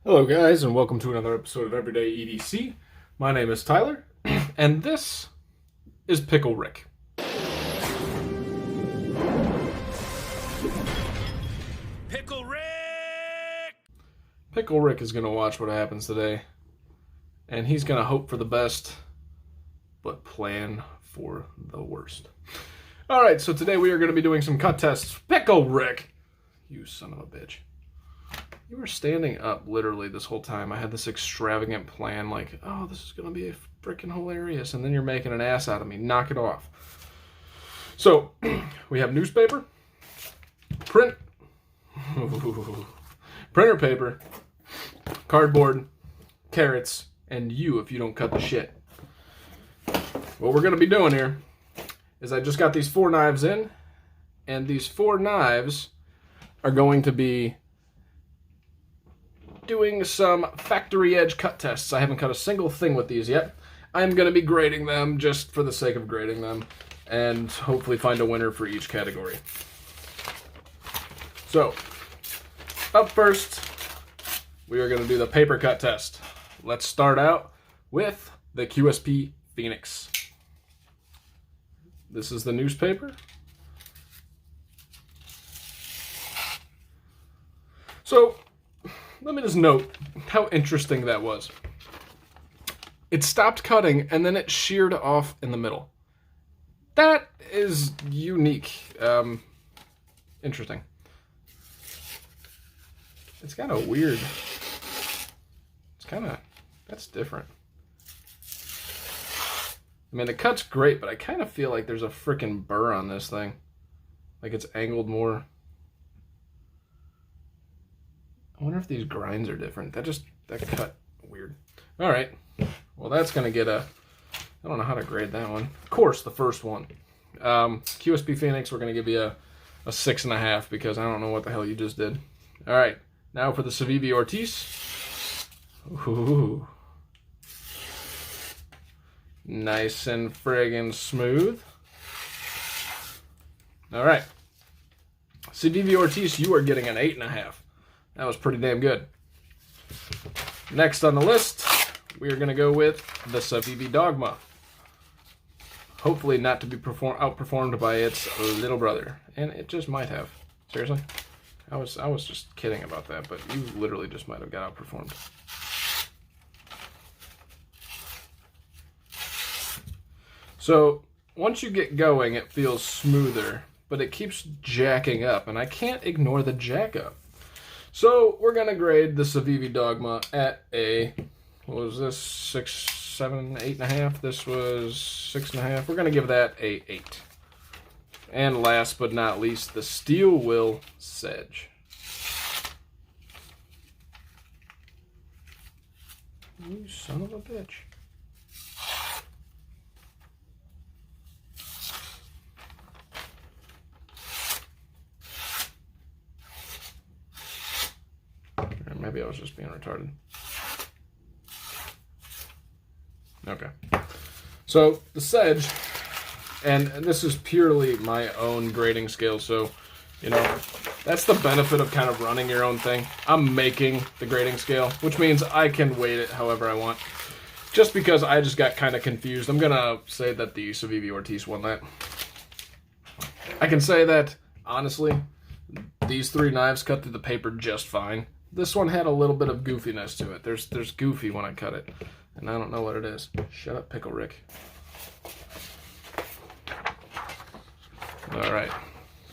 Hello guys, and welcome to another episode of Everyday EDC. My name is Tyler, and this is Pickle Rick. Pickle Rick! Pickle Rick is going to watch what happens today, and he's going to hope for the best, but plan for the worst. Alright, so today we are going to be doing some cut tests. Pickle Rick! You son of a bitch. You were standing up literally this whole time. I had this extravagant plan like, oh, this is going to be freaking hilarious. And then you're making an ass out of me. Knock it off. So, we have newspaper, printer paper, cardboard, carrots, and you if you don't cut the shit. What we're going to be doing here is I just got these 4 knives in, and these 4 knives are going to be doing some factory edge cut tests. I haven't cut a single thing with these yet. I'm going to be grading them just for the sake of grading them and hopefully find a winner for each category. So, up first, we are going to do the paper cut test. Let's start out with the QSP Phoenix. This is the newspaper. So, let me just note how interesting that was. It stopped cutting and then it sheared off in the middle. That is unique. Interesting. It's kind of weird. That's different. I mean, the cut's great, but I kind of feel like there's a freaking burr on this thing. Like it's angled more. I wonder if these grinds are different. That cut weird. All right. Well, that's going to get I don't know how to grade that one. Of course, the first one. QSP Phoenix, we're going to give you a 6.5 because I don't know what the hell you just did. All right. Now for the Civivi Ortis. Ooh. Nice and friggin' smooth. All right. Civivi Ortis, you are getting an 8.5. That was pretty damn good. Next on the list, we are going to go with the Civivi Dogma. Hopefully not to be outperformed by its little brother. And it just might have. Seriously? I was just kidding about that, but you literally just might have got outperformed. So, once you get going, it feels smoother, but it keeps jacking up, and I can't ignore the jack up. So, we're going to grade the Civivi Dogma at a, what was this, 6, 7, 8.5? This was 6.5. We're going to give that a 8. And last but not least, the Steel Will Sedge. You son of a bitch. Maybe I was just being retarded. Okay. So, the Sedge, and this is purely my own grading scale, so, you know, that's the benefit of kind of running your own thing. I'm making the grading scale, which means I can weight it however I want. Just because I just got kind of confused, I'm going to say that the Civivi Ortis won that. I can say that, honestly, these 3 knives cut through the paper just fine. This one had a little bit of goofiness to it. There's goofy when I cut it, and I don't know what it is. Shut up, Pickle Rick. All right,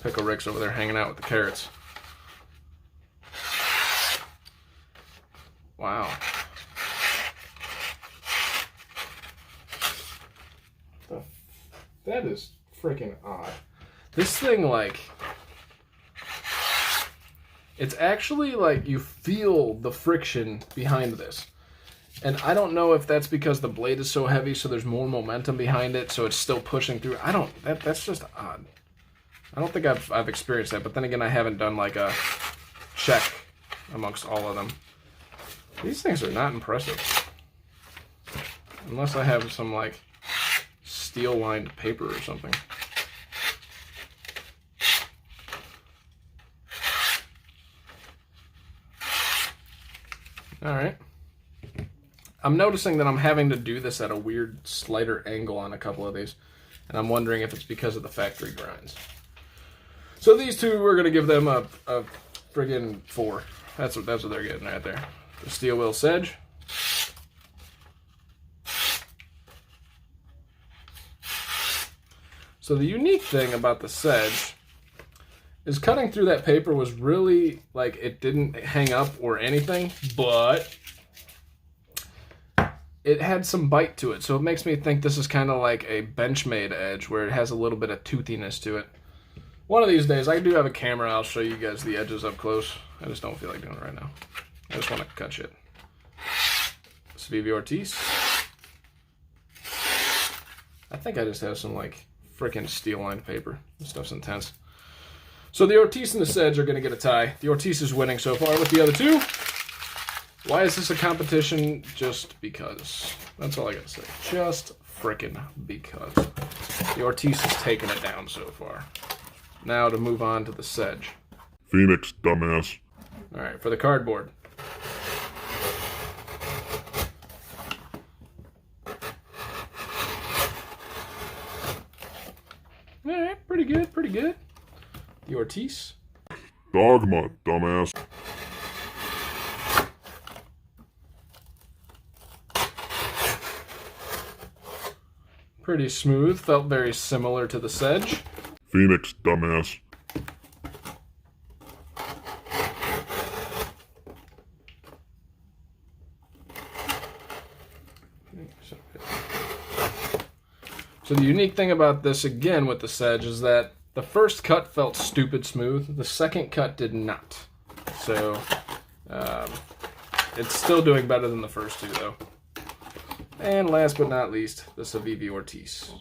Pickle Rick's over there hanging out with the carrots. Wow. That is freaking odd. This thing, like, it's actually like you feel the friction behind this. And I don't know if that's because the blade is so heavy so there's more momentum behind it so it's still pushing through. That's just odd. I don't think I've experienced that, but then again I haven't done like a check amongst all of them. These things are not impressive. Unless I have some like steel lined paper or something. All right. I'm noticing that I'm having to do this at a weird slighter angle on a couple of these, and I'm wondering if it's because of the factory grinds. So these two, we're going to give them a friggin' 4. That's what they're getting right there. The Steel Will Sedge. So the unique thing about the Sedge is cutting through that paper was really, like, it didn't hang up or anything, but it had some bite to it. So it makes me think this is kind of like a Benchmade edge where it has a little bit of toothiness to it. One of these days, I do have a camera. I'll show you guys the edges up close. I just don't feel like doing it right now. I just want to cut shit. Civivi Ortis. I think I just have some, like, freaking steel-lined paper. This stuff's intense. So the Ortis and the Sedge are going to get a tie. The Ortis is winning so far with the other two. Why is this a competition? Just because. That's all I got to say. Just frickin' because. The Ortis has taken it down so far. Now to move on to the Sedge. Phoenix, dumbass. Alright, for the cardboard. Alright, pretty good, pretty good. The Ortis. Dogma, dumbass. Pretty smooth, felt very similar to the Sedge. Phoenix, dumbass. So the unique thing about this, again, with the Sedge is that the first cut felt stupid smooth. The second cut did not. So, it's still doing better than the first two, though. And last but not least, the Civivi Ortis.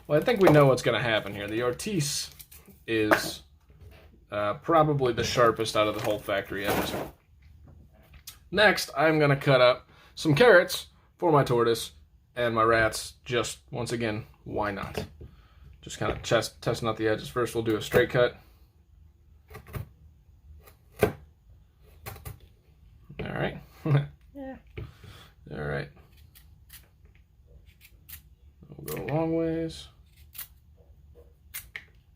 Well, I think we know what's going to happen here. The Ortis is probably the sharpest out of the whole factory edges. Next, I'm going to cut up some carrots for my tortoise and my rats. Just, once again, why not? Just kind of testing out the edges. First, we'll do a straight cut. All right. Yeah. All right. We'll go a long ways.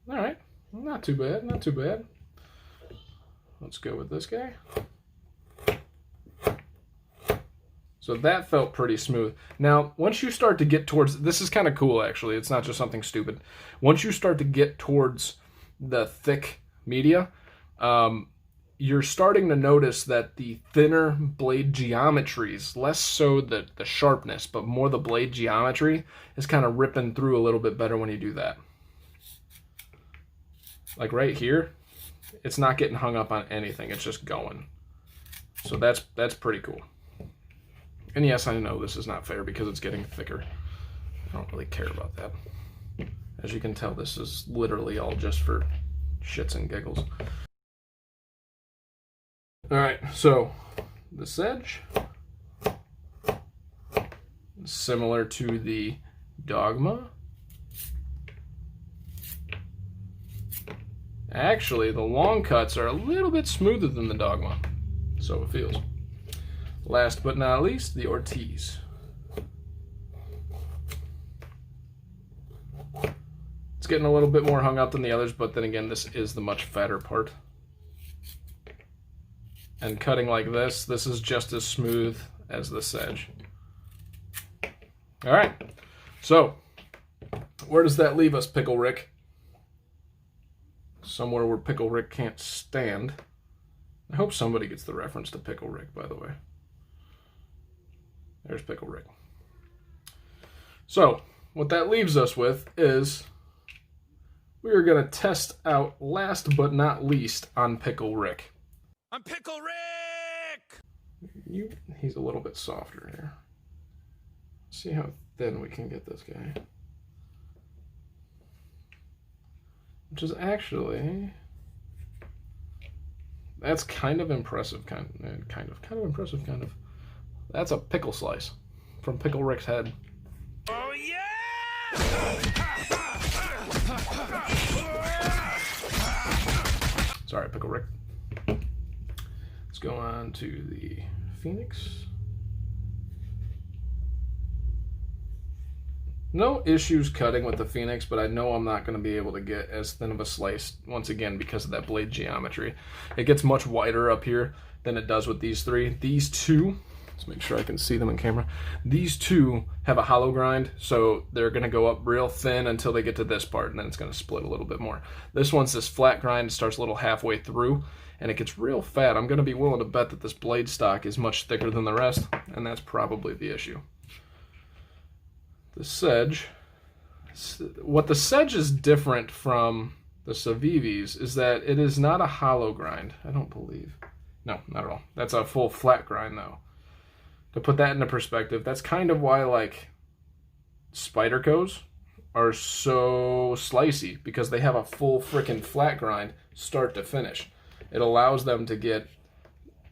All right. Not too bad. Not too bad. Let's go with this guy. So that felt pretty smooth. Now, once you start to get towards... This is kind of cool, actually. It's not just something stupid. Once you start to get towards the thick media, you're starting to notice that the thinner blade geometries, less so the sharpness, but more the blade geometry, is kind of ripping through a little bit better when you do that. Like right here, it's not getting hung up on anything. It's just going. So that's pretty cool. And yes, I know this is not fair because it's getting thicker. I don't really care about that. As you can tell, this is literally all just for shits and giggles. Alright, so the Sedge, similar to the Dogma. Actually, the long cuts are a little bit smoother than the Dogma, so it feels. Last but not least, the Ortis. It's getting a little bit more hung up than the others, but then again, this is the much fatter part. And cutting like this is just as smooth as the Sedge. All right, so where does that leave us, Pickle Rick? Somewhere where Pickle Rick can't stand. I hope somebody gets the reference to Pickle Rick, by the way. There's Pickle Rick. So, what that leaves us with is we are going to test out, last but not least, on Pickle Rick. I'm Pickle Rick! He's a little bit softer here. See how thin we can get this guy. Which is actually... That's kind of impressive, kind of impressive, kind of. That's a pickle slice from Pickle Rick's head. Oh yeah! All right, Pickle Rick. Let's go on to the Phoenix. No issues cutting with the Phoenix, but I know I'm not going to be able to get as thin of a slice once again because of that blade geometry. It gets much wider up here than it does with these three. These two, let's make sure I can see them in camera. These two have a hollow grind, so they're going to go up real thin until they get to this part, and then it's going to split a little bit more. This one's this flat grind, starts a little halfway through, and it gets real fat. I'm going to be willing to bet that this blade stock is much thicker than the rest, and that's probably the issue. The Sedge, what the Sedge is different from the Civivis is that it is not a hollow grind, I don't believe. No, not at all. That's a full flat grind, though. To put that into perspective, that's kind of why, like, Spydercos are so slicey, because they have a full freaking flat grind start to finish. It allows them to get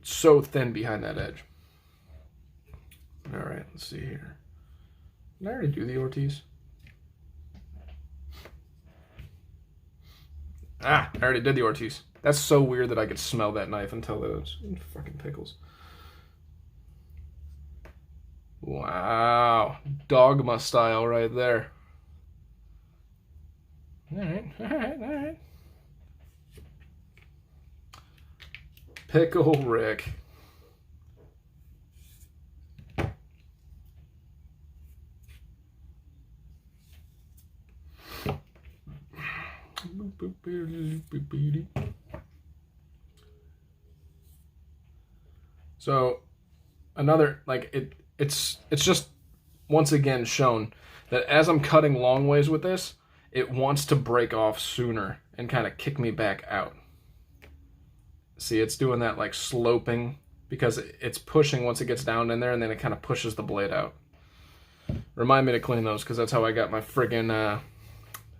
so thin behind that edge. All right, let's see here. Did I already do the Ortis? I already did the Ortis. That's so weird that I could smell that knife and tell that it's fucking pickles. Wow. Dogma style right there. Alright. Pickle Rick. So another, like, it's just once again shown that as I'm cutting long ways with this, it wants to break off sooner and kind of kick me back out. See, it's doing that like sloping because it's pushing once it gets down in there, and then it kind of pushes the blade out. Remind me to clean those, because that's how I got my friggin'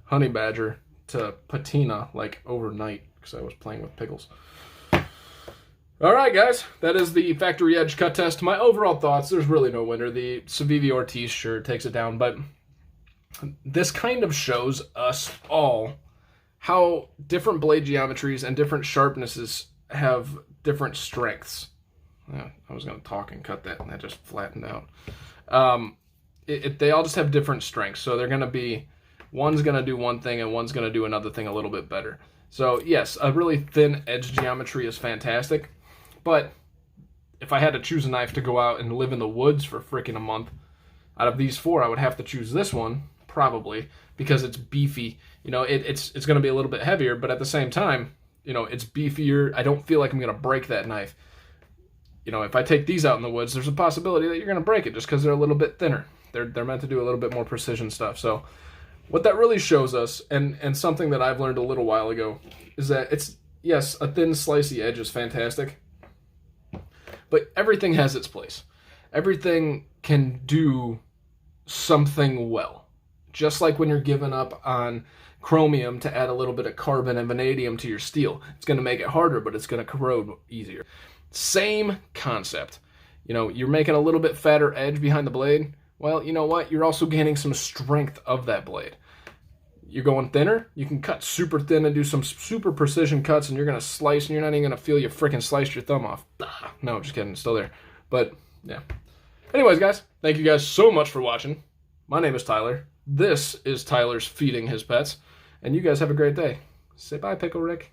honey badger to patina like overnight, because I was playing with pickles. All right, guys, that is the factory edge cut test. My overall thoughts, there's really no winner. The Civivi Ortis sure takes it down, but this kind of shows us all how different blade geometries and different sharpnesses have different strengths. Yeah, I was going to talk and cut that, and that just flattened out. They all just have different strengths, so they're going to be, one's going to do one thing and one's going to do another thing a little bit better. So yes, a really thin edge geometry is fantastic, but if I had to choose a knife to go out and live in the woods for freaking a month, out of these four, I would have to choose this one, probably, because it's beefy. You know, it's going to be a little bit heavier, but at the same time, you know, it's beefier. I don't feel like I'm going to break that knife. You know, if I take these out in the woods, there's a possibility that you're going to break it just because they're a little bit thinner. They're meant to do a little bit more precision stuff. So what that really shows us, and something that I've learned a little while ago, is that it's, yes, a thin slicey edge is fantastic, but everything has its place. Everything can do something well. Just like when you're giving up on chromium to add a little bit of carbon and vanadium to your steel. It's going to make it harder, but it's going to corrode easier. Same concept. You know, you're making a little bit fatter edge behind the blade. Well, you know what? You're also gaining some strength of that blade. You're going thinner, you can cut super thin and do some super precision cuts, and you're going to slice, and you're not even going to feel you freaking sliced your thumb off. No, just kidding. It's still there. But, yeah. Anyways, guys, thank you guys so much for watching. My name is Tyler. This is Tyler's Feeding His Pets. And you guys have a great day. Say bye, Pickle Rick.